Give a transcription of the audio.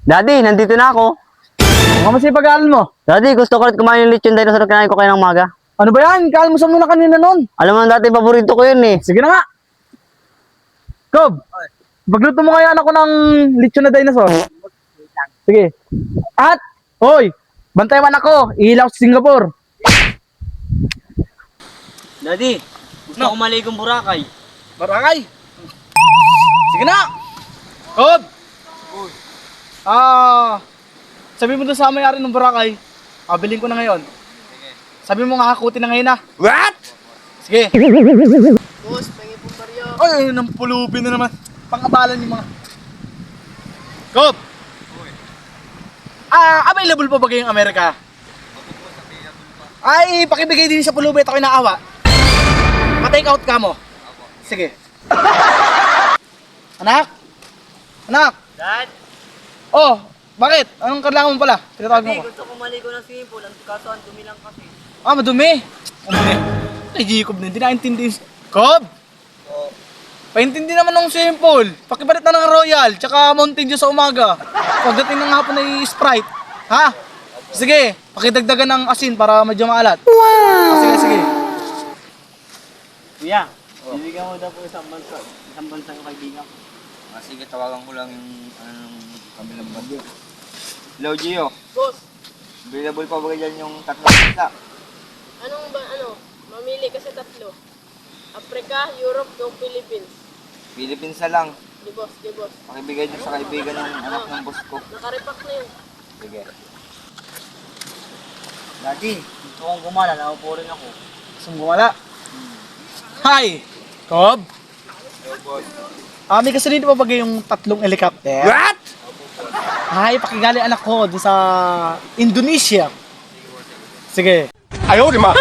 Daddy, nandito na ako. Mga masipag-aaral mo. Daddy, gusto ko ulit kumain ng lechon dinosaur na kinain ko kayo ng umaga. Ano ba yan? Kaalmusan mo na kanina nun. Alam mo na dati, paborito ko yun eh. Sige na nga. Kob, magluto mo kaya anak ko ng lechon na dinosaur. Sige. At, hoy, bantay man ako. Ihilaw sa Singapore. Daddy, gusto ko maligong Boracay. Barangay. Sige na. Kob. Sabi mo doon sa may-ari ng Boracay, bilhin ko na ngayon. Sabi mo nga hakutin na ngayon na. What? Sige. Boss, pengi pong baryo. Ay, nang pulupin na naman. Pangabalan yung mga... Kob! Available pa ba kayong Amerika? Ay, pakibigay din sa pulubi at ako'y naawa. Ma-take out ka mo. Sige. Anak? Anak? Dad, Oh, bakit? Anong kailangan mo pala? Tinatawag mo ko. gusto ko maligo ng swimming pool. Ang kaso ang dumi lang kasi. Madumi. Ay, Jacob na, hindi naintindi. Kob! Paintindi naman ng swimming pool. Pakibalit na ng Royal, tsaka Mountain Dew sa umaga. Pagdating ng hapon ay Sprite. Ha? Sige, pakidagdagan ng asin para medyo maalat. Wow! Sige. Kuya, bibigyan mo daw po isang bansang kaibigan. Sige, tawagan ko lang yung kabilang bando. Hello, Gio. Boss, Available pa ba dyan yung tatlong pizza? mamili kasi tatlo. Africa, Europe, o Philippines. Philippines na lang. Di boss. Pakibigay niyo sa kaibigan ng anak ng boss ko. Nakarepack na yun. Sige. Daddy, gusto kong gumala, naupo rin ako. Gusto mo wala? Hi! Kob? Hello, boss. May kasi dito pa bagay yung tatlong helicopter. What? Ay, pakigali anak ko doon sa Indonesia. Sige. Ayaw, di ma.